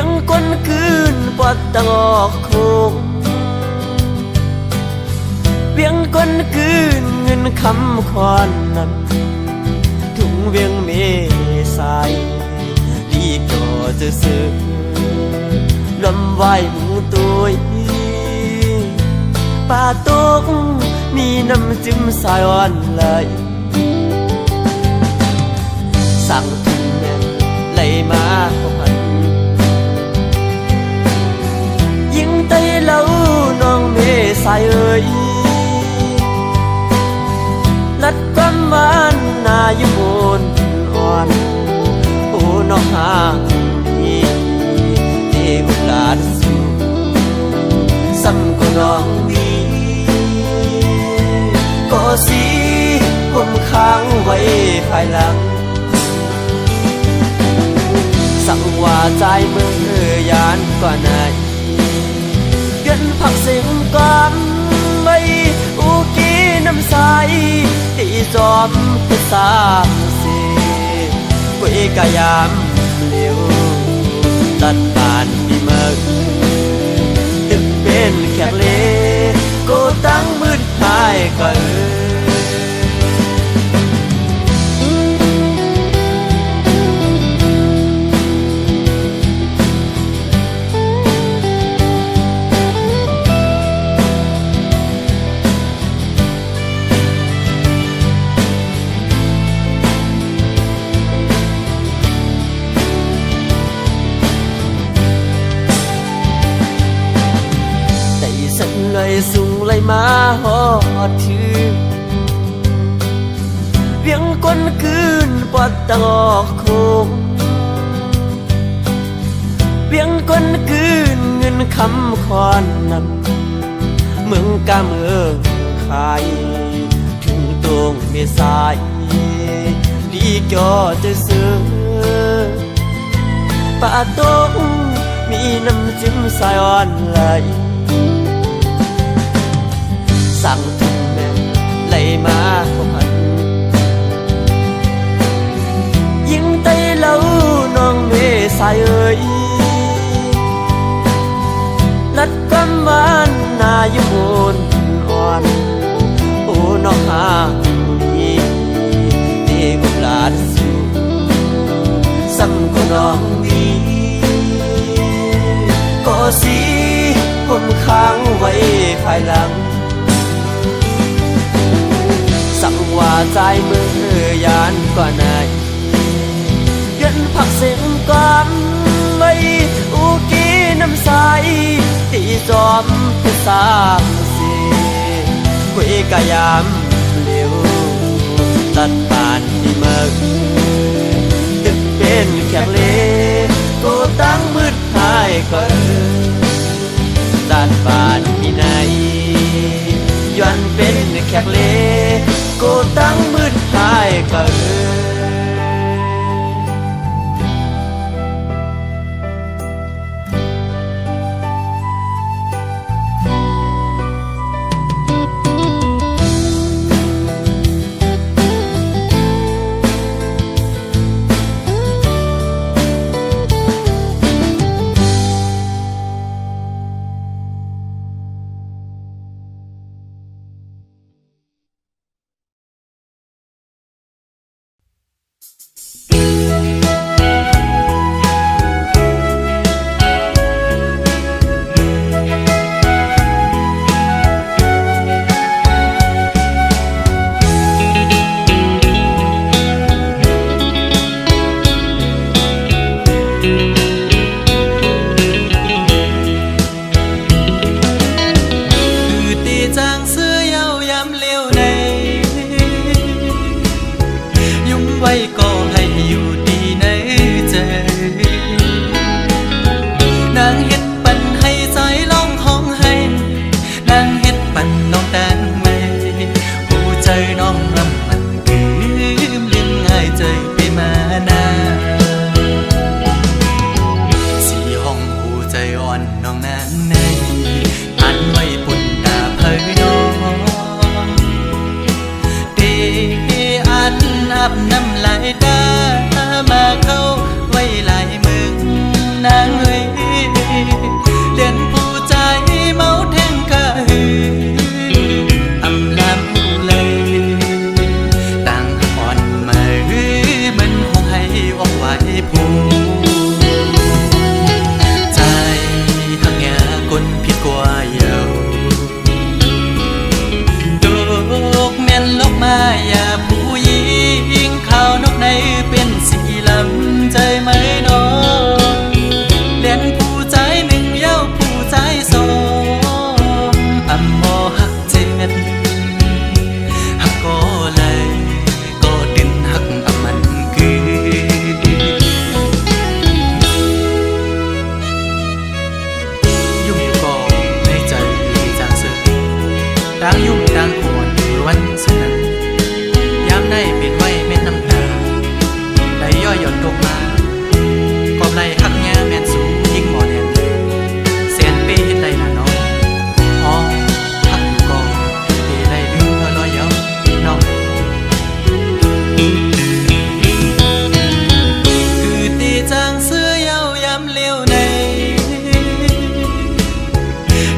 งก้นคืนปวดตะงอกโคงเวียงก้นคืนเงินคำคอนนั้นถุงเวียงเมสายดีก็จะซื้อลำไว้หมูตัวป่าตกมีน้ำจิ้มสายอ่อนเลยสั่งถึงแม่ไหลมาพันยิ่งไตเล่าน้องเมสายเอ่ยลัดความหวานนาอยู่บนอ่อนโอ้น้องหาดีเทวลาดสูซ้ำก็น้องดีก็สิผมค้างไว้ภายหลังสั่งว่าใจมือยานก่อนไหนเงินผักเสียงก่อนไม่อุกีน้ำใสที่จอมพิสามเสียกุยกายามเลี้ยวตัดผ่านที่เมืองตึกเป็นแขกเลก็ตั้งมืดหายก็เลยสูงเลยมาหอดถือเวียงก้นคืนปวดตะงอกโคงเวียงก้นคืนเงินคำคอนนั้นเมืองกาเมืองขายถึงตรงเมษายดีก็จะซื้อป่าตกมีน้ำจิ้มสายอ่อนไหลสั่งถึงแม่ไหลมาพันยิ่งไตเล่าน้องเมสายเอ่ยลัดความหวานนาอยู่บนอ่อนโอ้น้องหาดีเทวลาดสูซ้ำก็น้องดีก็สิผมค้างไว้ภายหลังสั่งว่าใจมือยานกว่าไหนเงินผักเสียงก่อนไม่อุกีน้ำใสที่จอมพิสามเสียกุยกายามเลี้ยวตัดผ่านที่เมืองตึกเป็นแขกเลก็ตั้งมืดหายก็ตัดผ่านที่ไหนย้อนเป็นแขกเลก็ตั้งมืดหายก็ คนผิดกว่าเยาดอกแม่นลกมาอย่าผู้หญิงขาวนกในเป็นสีลำใจไหมน้องเล่นผู้ใจหนึ่งเย้าผู้ใจสองอำมอหักเจ็ดหักก็เลยก็ดินหักอำมันคือยุ่งก็ในใจจากเสือต่างยุ่งต่างปวดวันสุดนั้นยามได้เป็นไว้เม็ดน้ำตาได้ย่อยหย่อนตกมากอบไหลหักแง่แม่นสูงยิ่งหมอแน่นเสียนเป้เห็นได้ละน้องอ๋อหักอยู่ก่อนเป้ได้ลืมเธอลอยเย้าน้องคือตีจางเสื้อเย้ายามเลี้ยวใน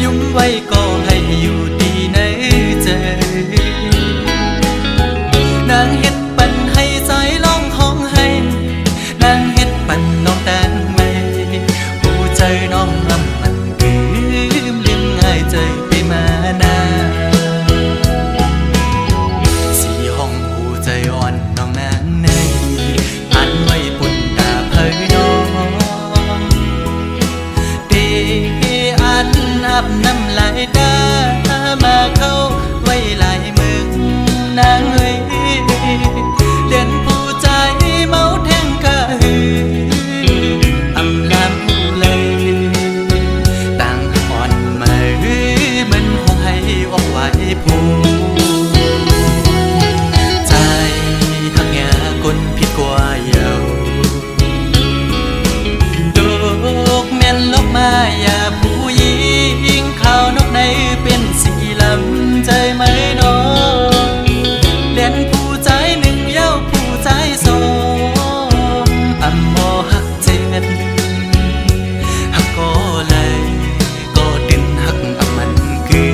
ยุ่มไว้ก็ให้อยู่ดีในใจนางเฮ็ดปันให้ใจร้องห้องให้นางเฮ็ดปันน้องแต่งไม่ผู้ใจน้องอำมันคือลืมง่ายใจไปมานาสีห้องผู้ใจอ่อนน้องนางในอันไว้ปุ่นตาเผยน้องเดอันอับน้ำลายดามาเข้าไว้หลายมึงนางเอ้ยเล่นผู้ใจเมาแทงกะหืออำลามผู้เลยต่างอ่อนมาหือมันห้องให้ออกไว้ผู้ใจหักแง่คนผิดกว่าเยาดอกแม่นลกมาอย่าผู้หญิงขาวนกในเป็นสีลำใจไหมน้องเล่นผู้ใจหนึ่งเย้าผู้ใจสองอำมอหักเจ็ดหักก็เลยก็ดินหักอำมันคือ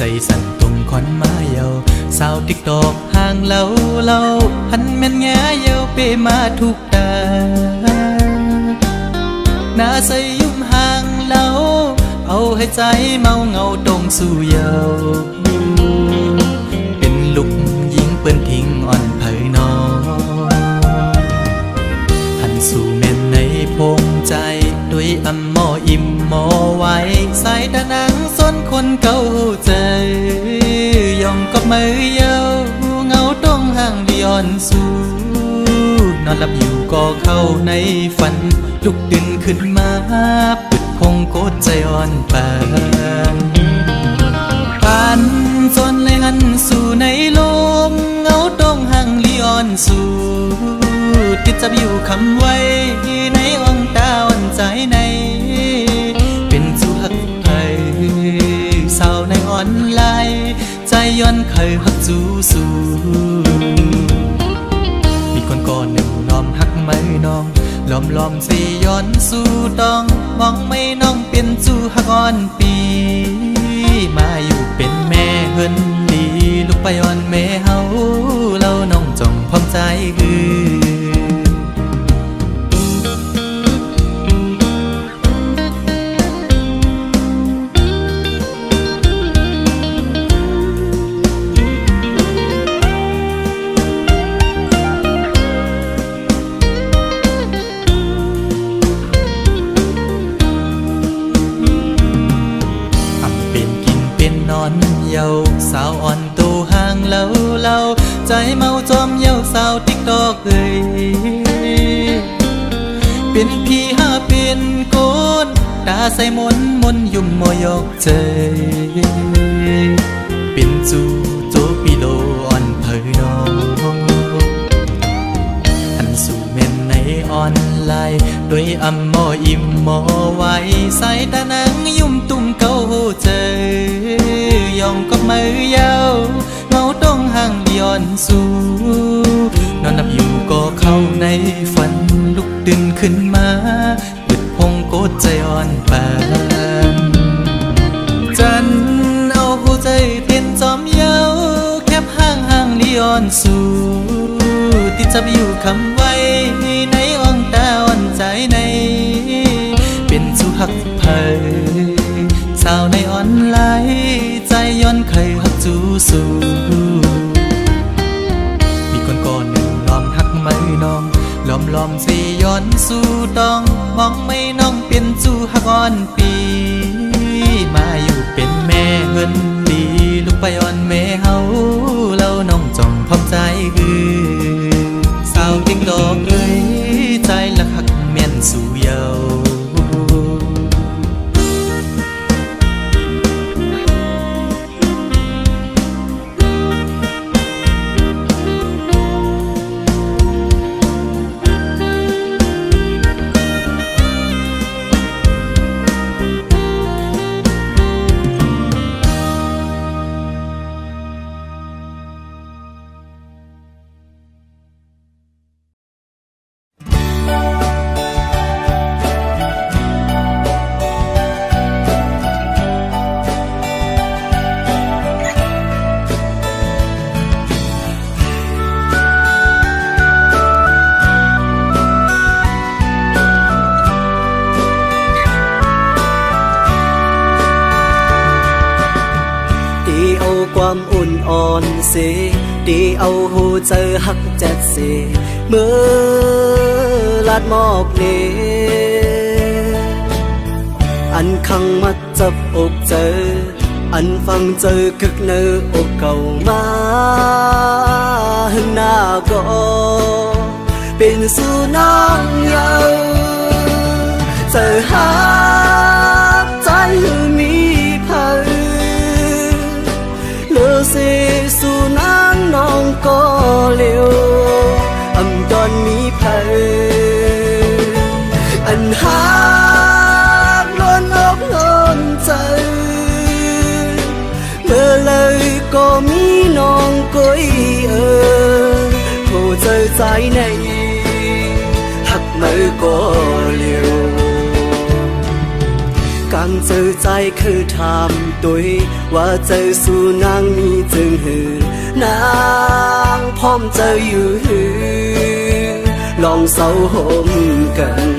ใจสั่นตุ่มคอนมาเยาสาวติ๊กตอกห่างเล่าหันแม่นแง่เยาเปมาทุกตาหน้าใสยุ่มห่างเล่าเอาให้ใจเมาเงาตรงสู่เยาเป็นลูกยิงเปิ้นทิ้งอ่อนเผยน้องหันสู่แม่นในพงใจด้วยอำมออิ่มมอไว้สายตานังส้นคนเก่าใจยองกับมือเยาเงาต้องห่างดิอ่อนสู่นอนหลับอยู่ก็เข้าในฝันลุกตื่นขึ้นมาปึดคงโกดใจอ่อนปานปันจนเลยหันสู่ในลมเงาต้องห่างดิอ่อนสู่ติดจับอยู่คำไว้ในอ่องตาอ่อนใจในเป็นสู่หักไทยสาวในออนไลน์ใจย้อนเคยหักจูสู่มีคนก่อนหนึ่งล้อมหักไม่น้องล้อมสิย้อนสู่ต้องมองไม่น้องเป็นจูหักอ่อนปีมาอยู่เป็นแม่เฮินดีลูกไปอ่อนแม่เฮาเล่าน้องจงพร้อมใจคือ เยาสาวอ่อนตูห่างเล่าใจเมาจอมเยาสาวติ๊กตอกเอ้ย เป็นพี่หาเป็นโกนตาใส่มนยุ่มมอยอกใจเป็นจูโจปิโลอ่อนเผยน้องอันสู่เม่นในออนไลน์ด้วยอำมออิ่มมอไว้ใส่ตานังยุ่มตุ่มเกาเจยองก็มือยาวเงาต้องห่างย้อนสู่นอนนับอยู่ก็เข้าในฝันลุกดึงขึ้นมาบึดพงโกดใจอ่อนปานจันเอาหัวใจเต้นจอมเยาแคบห่างลีอ่อนสู่ติดจับอยู่คำไว้ในอ่องตาอ่อนใจในเป็นสู่หักเผยสาวในออนไลน์ใจย้อนเคยหักจูสู่มีคนก่อนหนึ่งลอมหักไม่น้องล้อมสิย้อนสู่ต้องมองไม่น้องเป็นจูหักอ่อนปีมาอยู่เป็นแม่เฮินดีลูกไปอ่อนแม่เฮาเล่าน้องจ้องพร้อมใจคือสาวติ้งดอกเอ้ยใจละหักแม่นสู่เยาความอุ่นอ่อนเสดีเอาหูเจอหักแจ็ดเสเมื่อลาดหมอกเนอันขังมัดจับอกเจออันฟังเจอคึกเนื้ออกเก่ามาหึงหน้าก็เป็นสู่น้องเยาเจอหาใจมีเผยเสสู่นางน้องก็เลี้ยวอำตอนมีเผยอันหากล้นอกล้นใจเมื่อเลยก็มีน้องก้อยโผเจอใจในหักมือก็เลี้ยวกังเจอใจคือถามตุยว่าเจอสู่นางมีจึงหือนางพร้อมเจออยู่หือลองเศร้าโหมกัน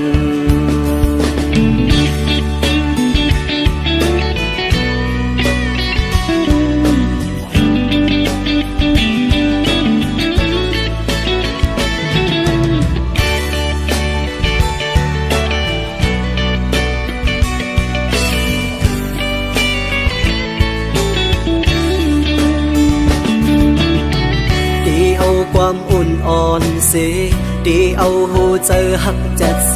ความอุ่นอ่อนเสดีเอาหูเจอหักแจ็ดเส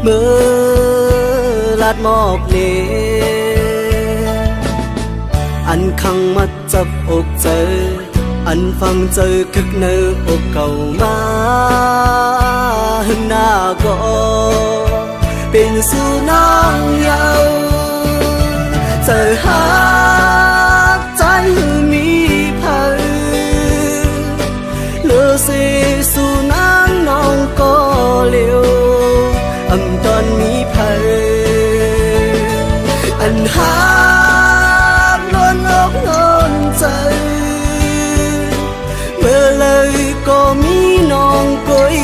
เมื่อลาดหมอกเนอันขังมัดจับอกเจออันฟังเจอคึกเนื้ออกเก่ามาหึงหน้าก็เป็นสู่น้องเยาเจอหาใจมีเผยเสสู่นางน้องก็เลี้ยวอำตอนมีเผยอันหากล้นอกล้นใจเมื่อเลยก็มีน้องก้อย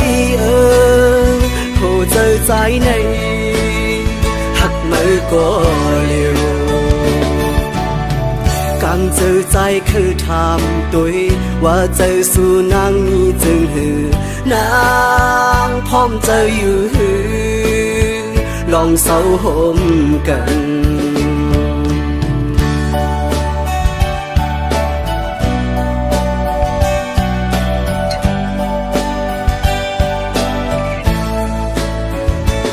โผเจอใจในหักมือก็เลี้ยวกังเจอใจคือถามตุยว่าเจอสู่นางมีจึงหือนางพร้อมเจออยู่หือลองเศร้าโหมกัน เ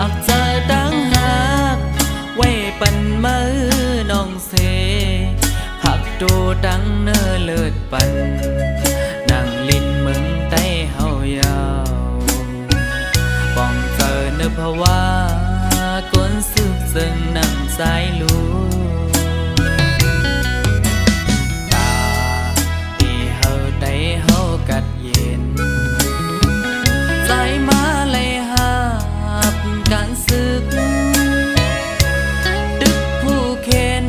ากเจอดังหักไว้ปันมือน้องเสผักดูดังเนื้อเลิดปันนั่งลิ้นมึงใต้เฮายาวป้องเจอเนื้อภาวะก้นสึกซึ่งนำสายลูตาที่เฮาได้เฮากัดเย็นใจมาเลยหาบการสึกดึกผู้เข็น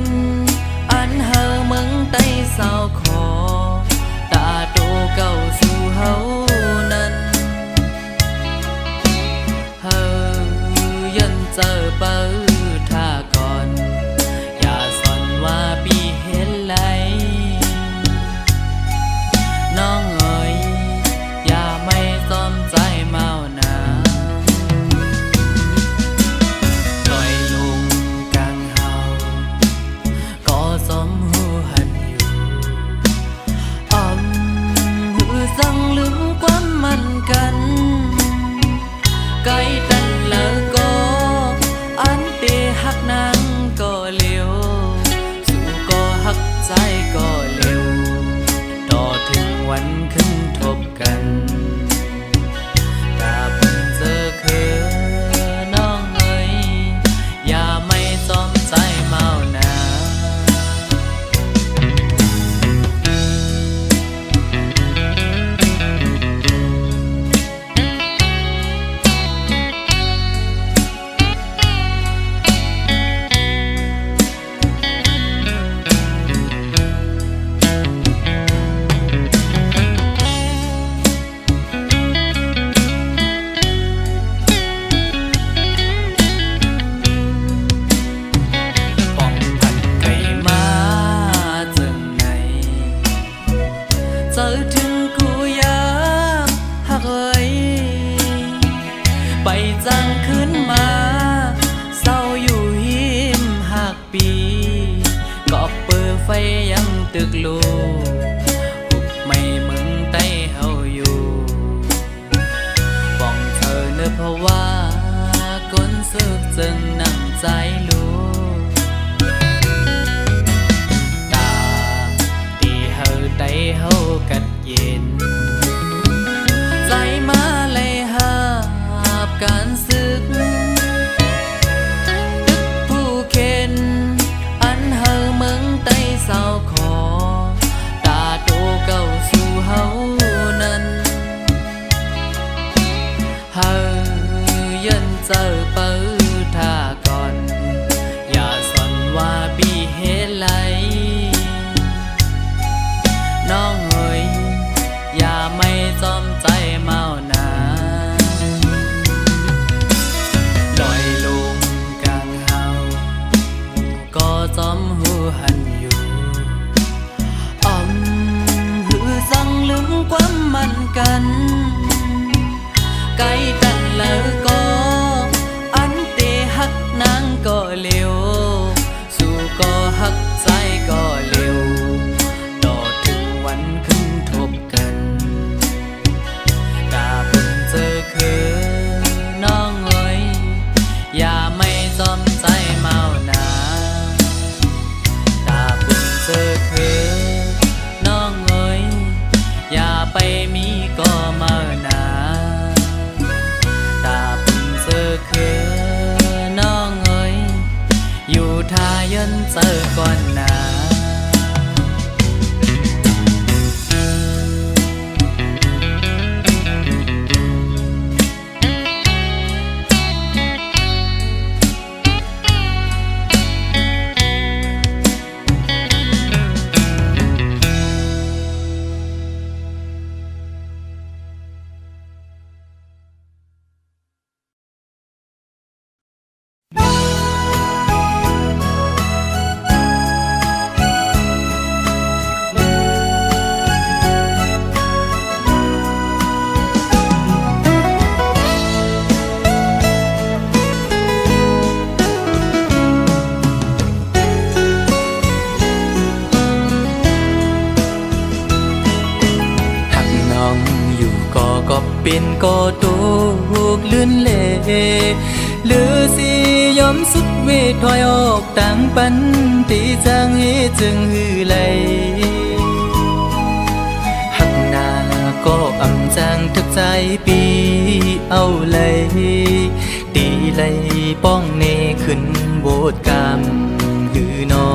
อันเฮามึงใต้เศร้าขอตาโตเก่าสู่เฮานั้นเฮายันเจอเปิดท่าก่อนอย่าสอนว่าปีเห็นไหลน้องเอ๋ยอย่าไม่ซ้อมใจเมานาปล่อยลงกลางเฮาก็สมหูหันอยู่หือสั่งลืมความมันกันไกลตันแล้วก็อันเตหักนางก็เร็วสู่ก็หักใจก็เร็วต่อถึงวันขึ้นทบกันถ้าเพิ่งเจอคือน้องเอ๋ยอย่าไม่ซ้อมใจเมานาเจอถึงกูยามหักเอ้ยไปจังขึ้นมาเศร้าอยู่หิมหักปีก็เปิดไฟยังตึกลูหุบไม่มึงใต้เฮาอยู่ป้องเธอเนื้อเพราะว่าก้นสึกจึงนั่งใจลูได้เฮากัดเย็นใจมาเลยหาบการสึกดึกผู้เข็นอันเฮาเมืองใต้เศร้าขอตาโตเก่าสู่เฮานั้นเฮายันเจอเปิดท่าก่อนอย่าสอนว่าปีเฮ็ดไหลน้องเอ๋ยอย่าไม่จอมใจเมานาลอยลงกลางเฮาก็จอมหูหันอยู่หือสั่งลืมความมันกันไกลตันแล้วก็อันเตหักนางก็เร็วสู่ก็หักใจก็เร็ววันขึ้นทบกันกาเพิ่งเจอคือน้องเอ๋ยอย่าไม่จอมใจเมานาตาเพิ่งเจอคือน้องเอ๋ยอย่าไปมีก็เมานาตาเพิ่งเจอคือน้องเอ๋ยอยู่ท่ายันเจอก่อนนาเป็นก็ตกลื่นเล่ หรือสิยอมสุดเวทถอยออกต่างปันตีจางให้จึงหือไหลหักหน้าก็อำจางทึกใจปีเอาเลยตีเลยป้องเนขึ้นโบดกรรมหือนอ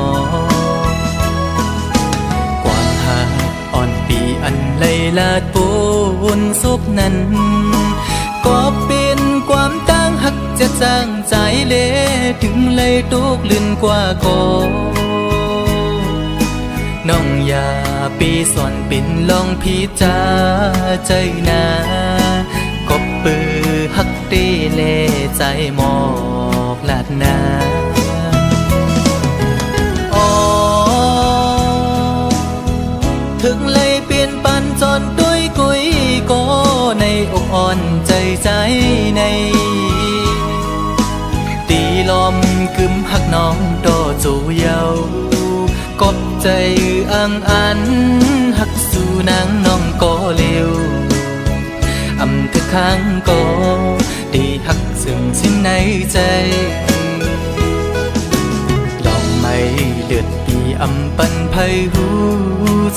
ความหักอ่อนปีอันเลยลาดปูนซบนั้นก็เป็นความตั้งหักจะจางใจเละถึงเลยตุกลื่นกว่าก่อน้องอย่าปีสอนปิ่นลองพิจาใจนาก็ปือหักตีเล่ใจหมอกลาดนาอ๋อถึงเลยเปลี่ยนปันจนด้วยกุยก็ในอกอ่อนใจในตีลมกึมหักน้องโตจูเยากบใจอังอันหักสู่นางน้องก็เร็วอำเธอข้างก็ดีหักซึ่งชิ้นในใจลองไม่เลือดปีอำปันไพหู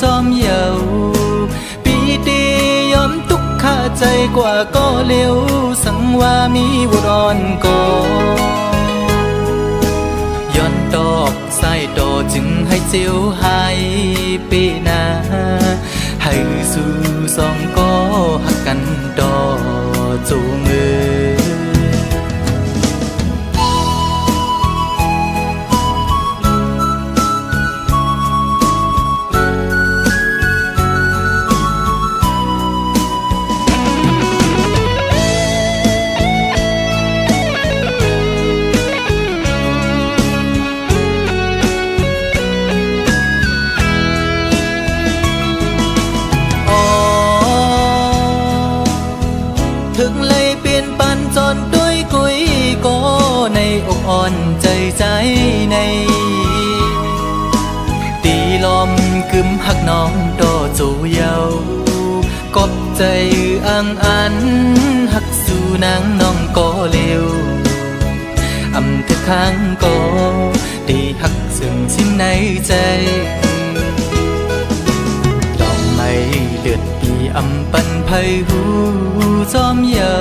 จอมเยาปีดียอมตุกข้าใจกว่าก็เร็วสังว่ามีวุรอนก็ย้อนดอกไส้ดอจึงให้เจียวหายปีนาให้สู่สองก็หักกันดอจูมือถึงเลยเปลี่ยนปันจนด้วยกุยก็ในอกอ่อนใจในตีลมกึมหักน้องโตจูเยากบใจอังอันหักสู่นางน้องก็เร็วอำเธอข้างก็ดีหักซึ่งชิ้นในใจลองไม่เลือดปีอำปันไพหูจอมเยา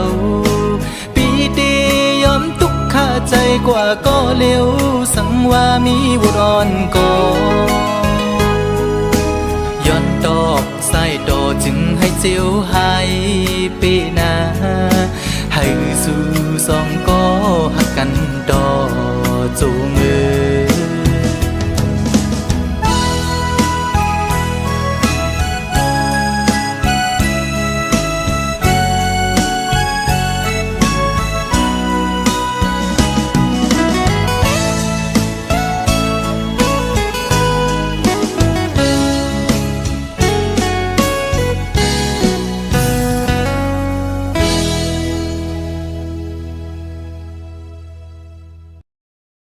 ปีดียอมตุกข้าใจกว่าก็เร็วสังว่ามีวุรอนก็ย้อนดอกไส้ดอจึงให้เจียวหายปีนาให้สู่สองก็หักกันดอจูมือ